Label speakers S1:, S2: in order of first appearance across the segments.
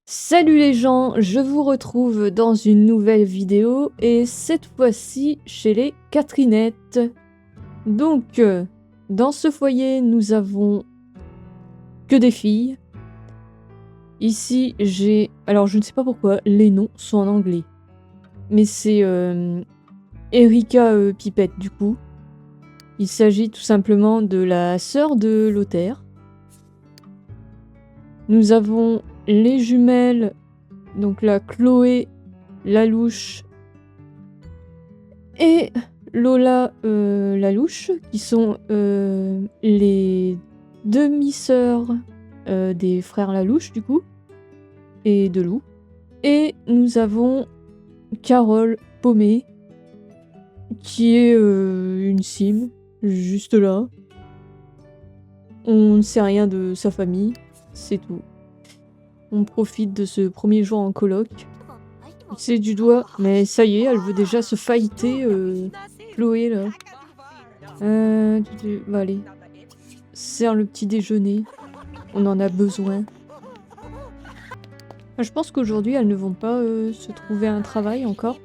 S1: Salut les gens, je vous retrouve dans une nouvelle vidéo et cette fois-ci chez les Catherinettes. Donc, dans ce foyer, nous avons que des filles. Ici, j'ai... Alors, je ne sais pas pourquoi, les noms sont en anglais. Mais c'est Erika Pipette, du coup. Il s'agit tout simplement de la sœur de Lothaire. Nous avons les jumelles, donc la Chloé, Lalouche et Lola Lalouche, qui sont les demi-sœurs des frères Lalouche, du coup, et de Lou. Et nous avons Carole Paumé, qui est une sim, juste là. On ne sait rien de sa famille, c'est tout. On profite de ce premier jour en coloc. C'est du doigt, mais ça y est, elle veut déjà se fighter, Chloé, là. Bah allez. Sers le petit déjeuner. On en a besoin. Enfin, je pense qu'aujourd'hui, elles ne vont pas se trouver un travail encore.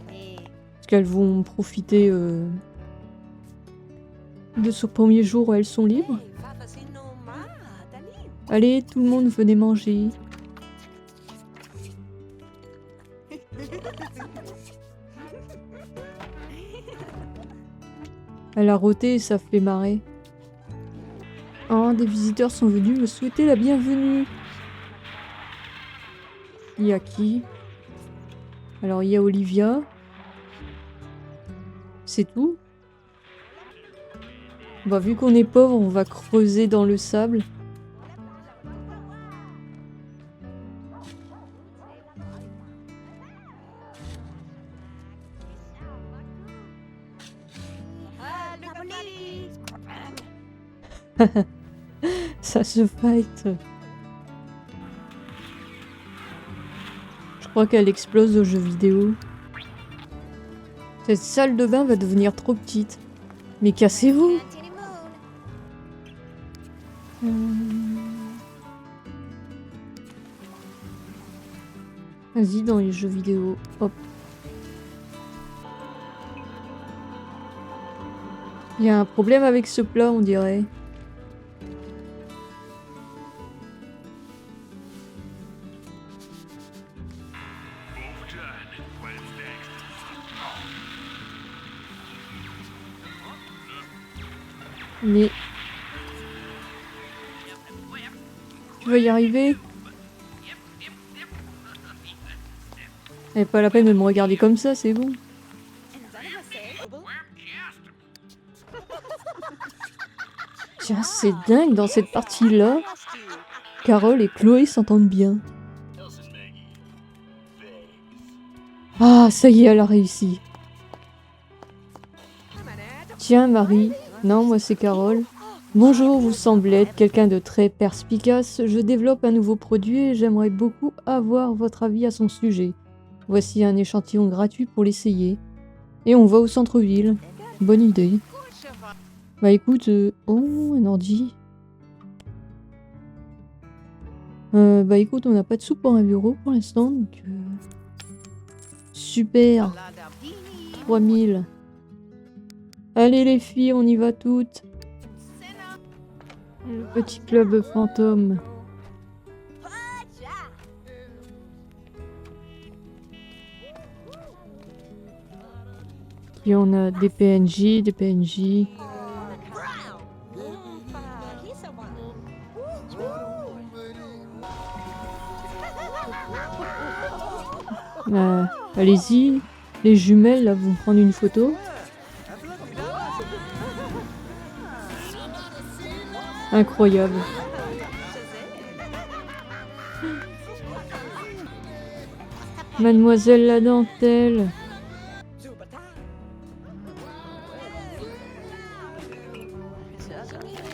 S1: Parce qu'elles vont profiter de ce premier jour où elles sont libres. Allez, tout le monde, venez manger. Elle a roté et ça fait marrer. Oh, des visiteurs sont venus me souhaiter la bienvenue. Il y a qui? Alors, il y a Olivia. C'est tout. Bah, vu qu'on est pauvre, on va creuser dans le sable. Ça se fight. Je crois qu'elle explose aux jeux vidéo. Cette salle de bain va devenir trop petite. Mais cassez-vous! Vas-y, dans les jeux vidéo. Hop. Il y a un problème avec ce plat, on dirait. Mais... tu vas y arriver? Eh, pas la peine de me regarder comme ça, c'est bon. Tiens, c'est dingue, dans cette partie-là, Carole et Chloé s'entendent bien. Ah, ça y est, elle a réussi. Tiens, Marie. Non, moi c'est Carole. Bonjour, vous semblez être quelqu'un de très perspicace. Je développe un nouveau produit et j'aimerais beaucoup avoir votre avis à son sujet. Voici un échantillon gratuit pour l'essayer. Et on va au centre-ville. Bonne idée. Bah écoute, oh, un ordi. Bah écoute, on n'a pas de sous pour un bureau pour l'instant, donc... Super. 3000. Allez les filles, on y va toutes. Le petit club fantôme. Et on a des PNJ, des PNJ. Allez-y, les jumelles là vont prendre une photo. Incroyable. Mademoiselle la dentelle.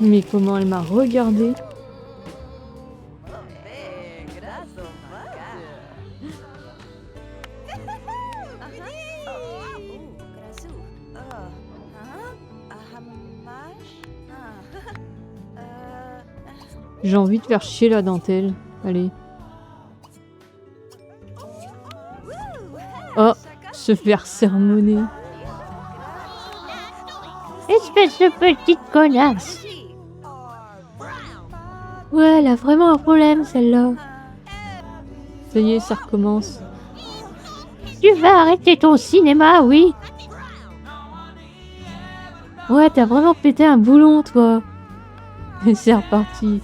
S1: Mais comment elle m'a regardé. J'ai envie de faire chier la dentelle. Allez. Oh, se faire sermonner.
S2: Espèce de petite connasse. Ouais, elle a vraiment un problème, celle-là.
S1: Ça y est, ça recommence.
S2: Tu vas arrêter ton cinéma, oui? Ouais, t'as vraiment pété un boulon, toi.
S1: Et c'est reparti.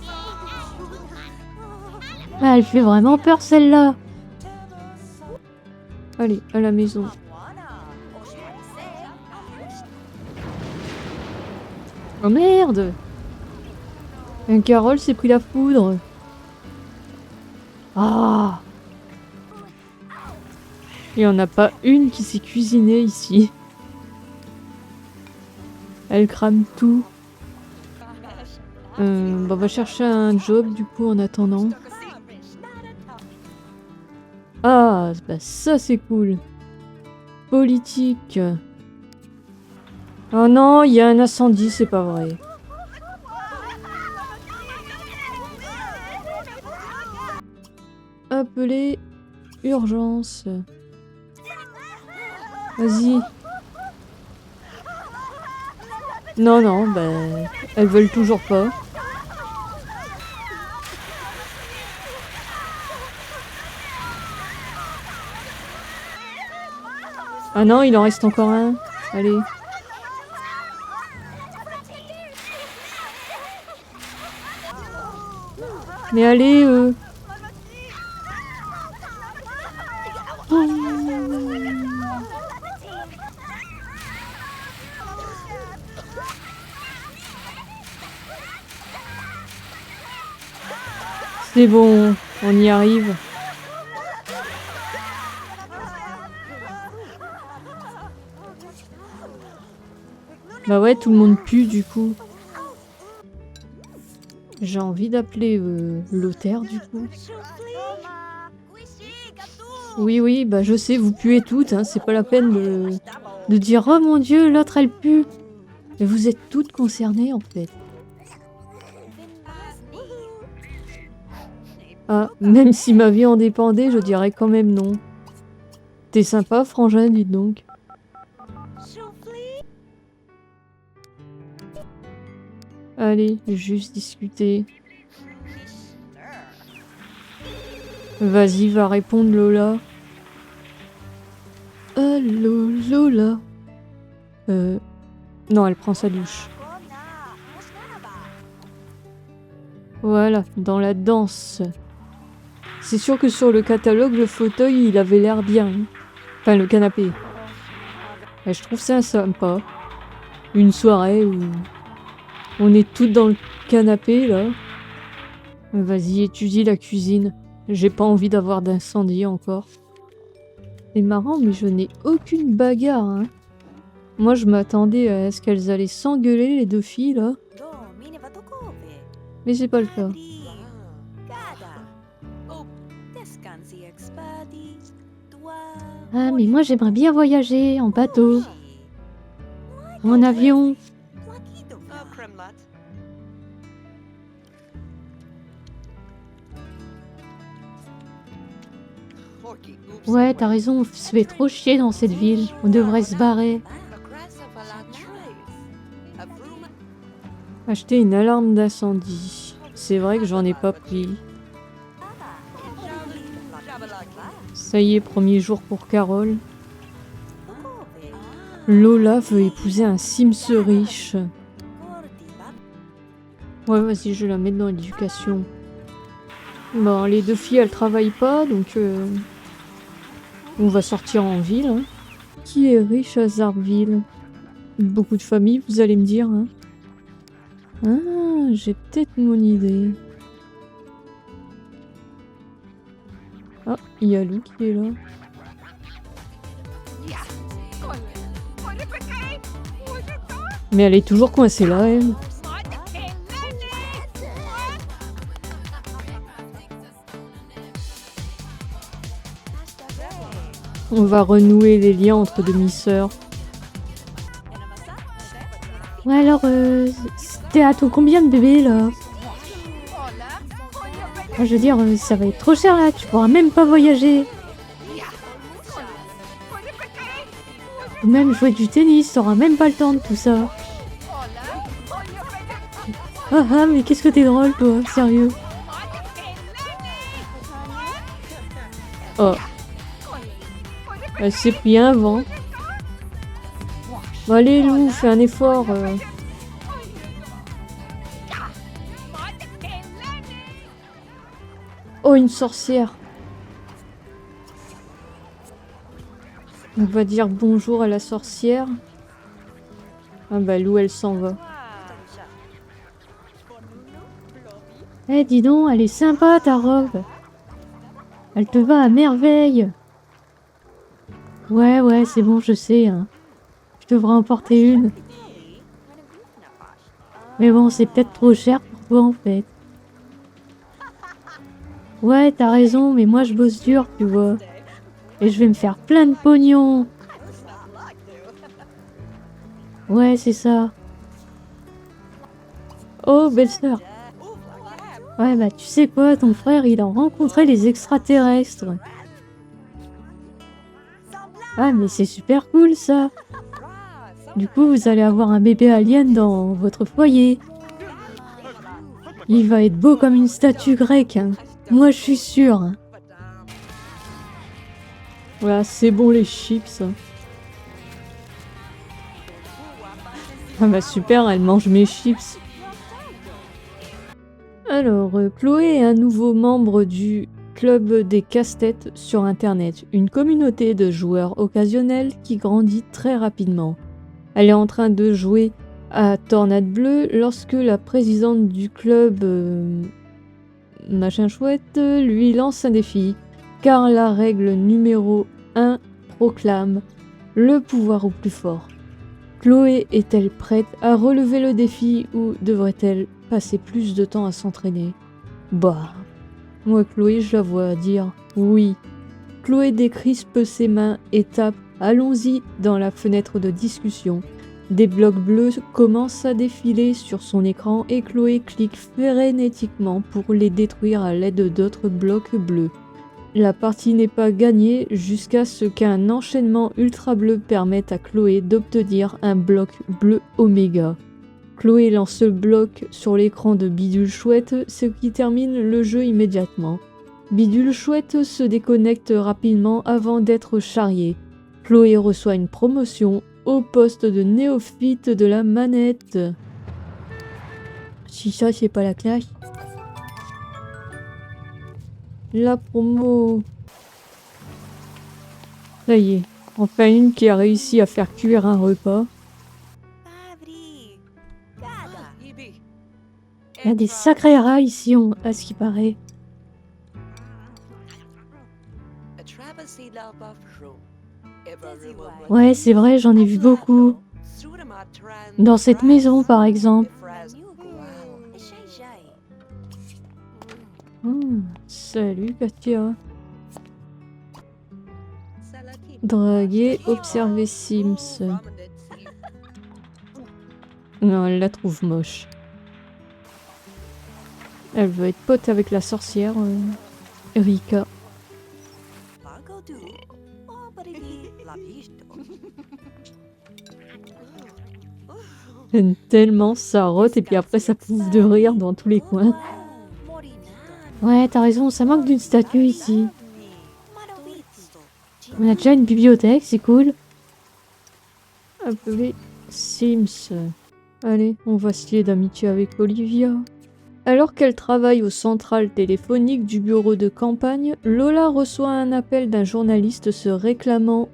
S2: Ah, elle fait vraiment peur, celle-là.
S1: Allez, à la maison. Oh merde! Un Carole s'est pris la foudre. Ah! Il n'y en a pas une qui s'est cuisinée ici. Elle crame tout. On va chercher un job du coup en attendant. Ah, bah ça c'est cool. Politique. Oh non, il y a un incendie, c'est pas vrai. Appeler urgence. Vas-y. Non, non, bah... elles veulent toujours pas. Ah non, il en reste encore un. Allez. Mais allez, C'est bon, on y arrive. Bah ouais, tout le monde pue du coup. J'ai envie d'appeler Lothaire du coup. Oui, oui, bah je sais, vous puez toutes, hein, c'est pas la peine de dire « Oh mon dieu, l'autre elle pue !» Mais vous êtes toutes concernées en fait. Ah, même si ma vie en dépendait, je dirais quand même non. T'es sympa, frangin, dites donc. Allez, juste discuter. Vas-y, va répondre Lola. Allô, Lola. Non, elle prend sa douche. Voilà, dans la danse. C'est sûr que sur le catalogue, le fauteuil, il avait l'air bien. Enfin, le canapé. Et je trouve ça sympa. Une soirée où on est toutes dans le canapé, là. Vas-y, étudie la cuisine. J'ai pas envie d'avoir d'incendie encore. C'est marrant, mais je n'ai aucune bagarre, hein. Moi, je m'attendais à ce qu'elles allaient s'engueuler, les deux filles, là. Mais c'est pas le cas.
S2: Ah, mais moi j'aimerais bien voyager en bateau, en avion. Ouais, t'as raison, on se fait trop chier dans cette ville. On devrait se barrer.
S1: Acheter une alarme d'incendie. C'est vrai que j'en ai pas pris. Ça y est, premier jour pour Carole. Lola veut épouser un Sims riche. Ouais, vas-y, je vais la mettre dans l'éducation. Bon, les deux filles, elles travaillent pas, donc... on va sortir en ville. Hein. Qui est riche à Zarville? Beaucoup de familles, vous allez me dire. Hein. Ah, j'ai peut-être mon idée. Ah, il y a Lou qui est là. Mais elle est toujours coincée là, elle. On va renouer les liens entre demi-sœurs.
S2: Ouais, alors, t'es à ton combien de bébés, là? Ah, je veux dire, ça va être trop cher là, tu pourras même pas voyager. Ou même jouer du tennis, t'auras même pas le temps de tout ça. Ah ah, mais qu'est-ce que t'es drôle toi, sérieux.
S1: Oh. Elle s'est pris un vent. Bon, allez, Lou, fais un effort. Oh, une sorcière. On va dire bonjour à la sorcière. Ah bah, Lou, elle s'en va.
S2: Eh, dis donc, elle est sympa ta robe. Elle te va à merveille. Ouais, c'est bon, je sais. Hein. Je devrais en porter une. Mais bon, c'est peut-être trop cher pour toi en fait. Ouais, t'as raison, mais moi je bosse dur, tu vois. Et je vais me faire plein de pognon. Ouais, c'est ça.
S1: Oh, belle-sœur.
S2: Ouais, bah tu sais quoi, ton frère, il a rencontré les extraterrestres. Ah, mais c'est super cool ça. Du coup, vous allez avoir un bébé alien dans votre foyer. Il va être beau comme une statue grecque. Hein. Moi, je suis sûre. Hein.
S1: Voilà, c'est bon les chips. Ah bah super, elle mange mes chips. Alors, Chloé est un nouveau membre du Club des Casse-Têtes sur Internet, une communauté de joueurs occasionnels qui grandit très rapidement. Elle est en train de jouer à Tornade Bleue lorsque la présidente du club, machin chouette, lui lance un défi, car la règle numéro 1 proclame le pouvoir au plus fort. Chloé est-elle prête à relever le défi ou devrait-elle passer plus de temps à s'entraîner? Bah, moi Chloé, je la vois dire oui. Chloé décrispe ses mains et tape « Allons-y » dans la fenêtre de discussion. Des blocs bleus commencent à défiler sur son écran et Chloé clique frénétiquement pour les détruire à l'aide d'autres blocs bleus. La partie n'est pas gagnée jusqu'à ce qu'un enchaînement ultra bleu permette à Chloé d'obtenir un bloc bleu oméga. Chloé lance le bloc sur l'écran de Bidule Chouette, ce qui termine le jeu immédiatement. Bidule Chouette se déconnecte rapidement avant d'être charriée. Chloé reçoit une promotion au poste de néophyte de la manette. Si ça, c'est pas la classe. La promo. Ça y est, enfin une qui a réussi à faire cuire un repas.
S2: Il y a des sacrés rats ici, à ce qui paraît. Ouais, c'est vrai, j'en ai vu beaucoup. Dans cette maison, par exemple.
S1: Salut Katia. Draguer, observer Sims. Non, elle la trouve moche. Elle veut être pote avec la sorcière, Erika. J'aime tellement ça rote et puis après ça pouffe de rire dans tous les coins.
S2: Ouais, t'as raison, ça manque d'une statue ici. On a déjà une bibliothèque, c'est cool.
S1: Appeler Sims. Allez, on va se lier d'amitié avec Olivia. Alors qu'elle travaille au central téléphonique du bureau de campagne, Lola reçoit un appel d'un journaliste se réclamant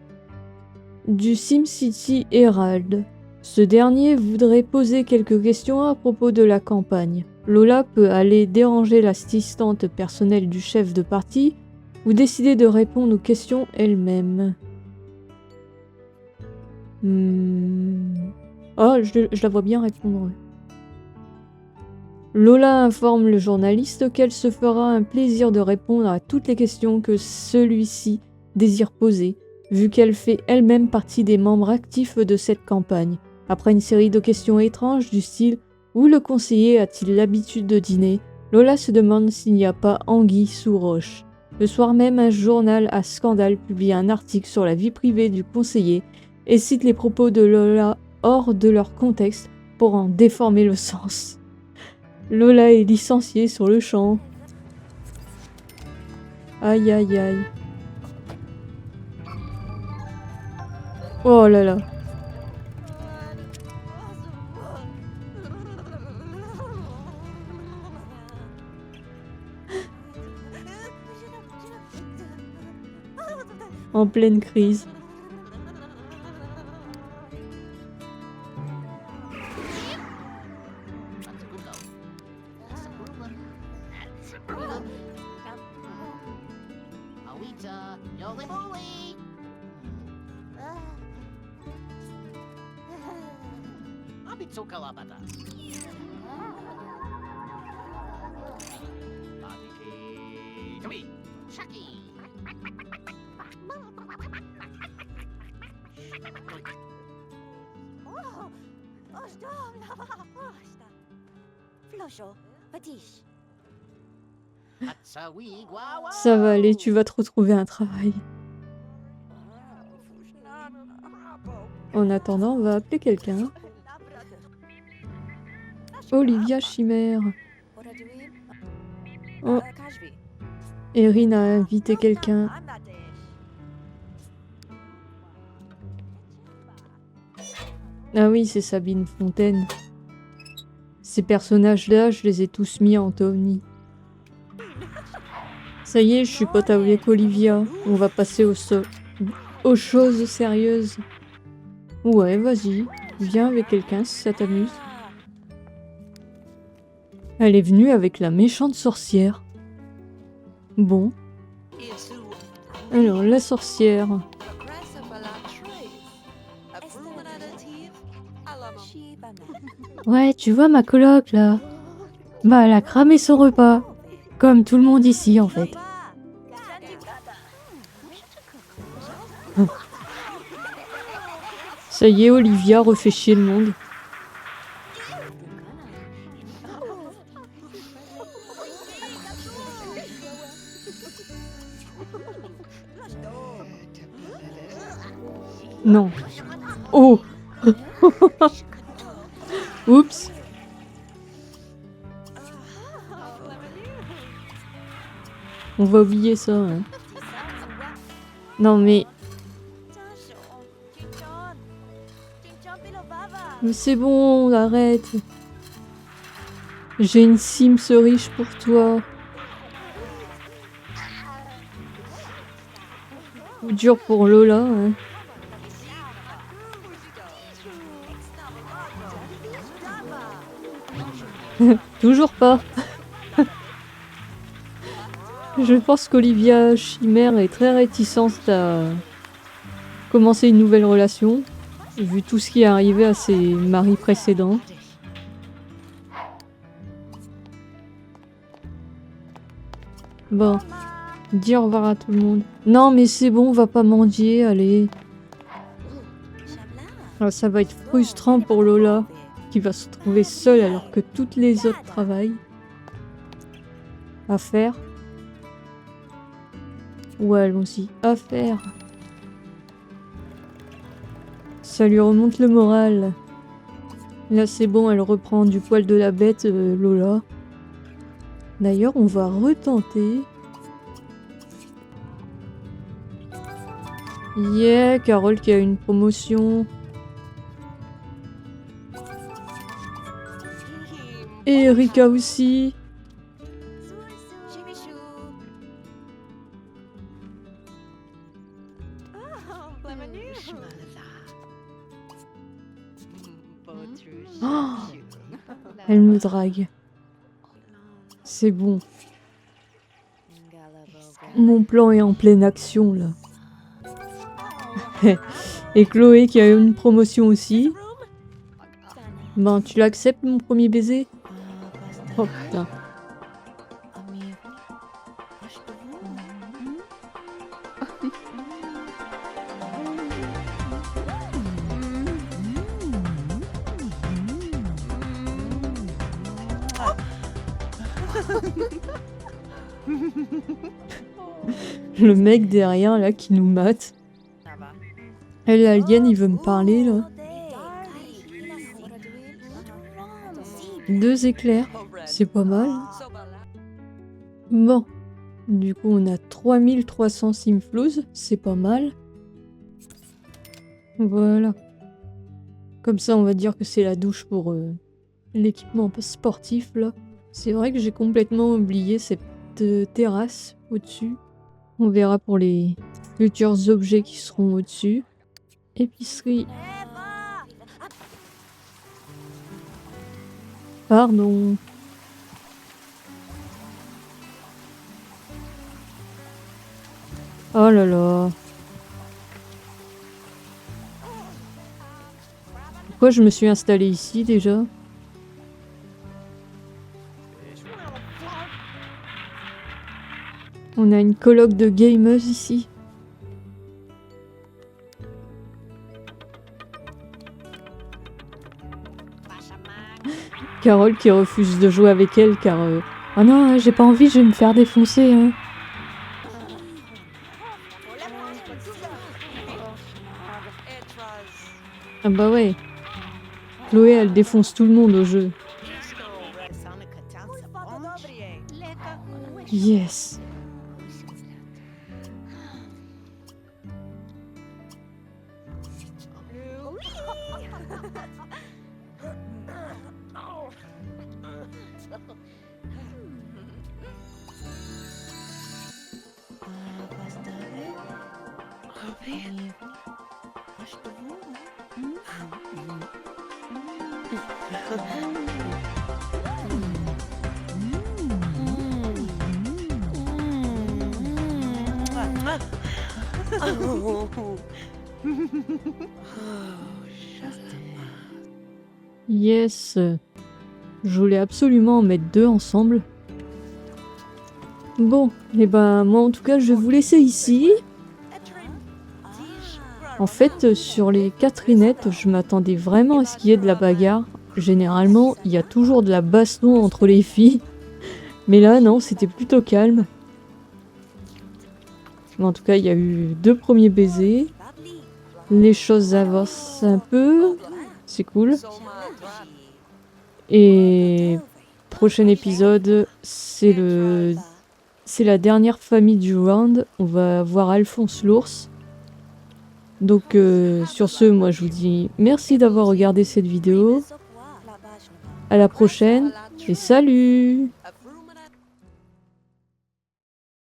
S1: du SimCity Herald. Ce dernier voudrait poser quelques questions à propos de la campagne. Lola peut aller déranger l'assistante personnelle du chef de parti ou décider de répondre aux questions elle-même. Oh, je la vois bien répondre. Lola informe le journaliste qu'elle se fera un plaisir de répondre à toutes les questions que celui-ci désire poser, vu qu'elle fait elle-même partie des membres actifs de cette campagne. Après une série de questions étranges du style « Où le conseiller a-t-il l'habitude de dîner ?» Lola se demande s'il n'y a pas anguille sous roche. Le soir même, un journal à scandale publie un article sur la vie privée du conseiller et cite les propos de Lola hors de leur contexte pour en déformer le sens. Lola est licenciée sur le champ. Aïe aïe aïe. Oh là là. En pleine crise. Ça va aller, tu vas te retrouver un travail. En attendant, on va appeler quelqu'un. Olivia Chimère. Oh. Erin a invité quelqu'un. Ah oui, c'est Sabine Fontaine. Ces personnages-là, je les ai tous mis en Tony. Ça y est, je suis pote avec Olivia. On va passer aux choses sérieuses. Ouais, vas-y. Viens avec quelqu'un si ça t'amuse. Elle est venue avec la méchante sorcière. Bon. Alors, la sorcière.
S2: Ouais, tu vois ma coloc là. Bah, elle a cramé son repas. Comme tout le monde ici en fait.
S1: Ça y est, Olivia refait chier le monde. Non. Oh. Oups. On va oublier ça. Hein. Non mais... Mais c'est bon, arrête. J'ai une Sims riche pour toi. Ou dur pour Lola. Hein. Toujours pas. Je pense qu'Olivia Chimère est très réticente à commencer une nouvelle relation, vu tout ce qui est arrivé à ses maris précédents. Bon, dis au revoir à tout le monde. Non mais c'est bon, on va pas mendier, allez. Alors, ça va être frustrant pour Lola, qui va se trouver seule alors que toutes les autres travaillent. À faire. Ouais, allons-y. À faire. Ça lui remonte le moral. Là, c'est bon, elle reprend du poil de la bête, Lola. D'ailleurs, on va retenter. Yeah, Carole qui a une promotion. Et Erika aussi. Oh, elle me drague. C'est bon. Mon plan est en pleine action là. Et Chloé qui a eu une promotion aussi. Ben tu l'acceptes mon premier baiser? Oh putain. Le mec derrière, là, qui nous mate. Et l'alien, il veut me parler, là. 2 éclairs, c'est pas mal. Bon, du coup, on a 3300 simflouz, c'est pas mal. Voilà. Comme ça, on va dire que c'est la douche pour l'équipement sportif, là. C'est vrai que j'ai complètement oublié cette terrasse au-dessus. On verra pour les futurs objets qui seront au-dessus. Épicerie. Pardon. Oh là là. Pourquoi je me suis installée ici déjà? On a une coloc de gameuses ici. Carole qui refuse de jouer avec elle car...
S2: Ah non, j'ai pas envie, je vais me faire défoncer. Hein.
S1: Ah bah ouais. Chloé, elle défonce tout le monde au jeu. Yes. Yes. Je voulais absolument en mettre 2 ensemble. Bon, et ben moi en tout cas je vais vous laisser ici. En fait, sur les Catherinettes, je m'attendais vraiment à ce qu'il y ait de la bagarre. Généralement, il y a toujours de la baston entre les filles. Mais là, non, c'était plutôt calme. Mais en tout cas, il y a eu 2 premiers baisers. Les choses avancent un peu. C'est cool. Et prochain épisode, c'est la dernière famille du round. On va voir Alphonse l'ours. Donc sur ce, moi je vous dis merci d'avoir regardé cette vidéo. À la prochaine et salut!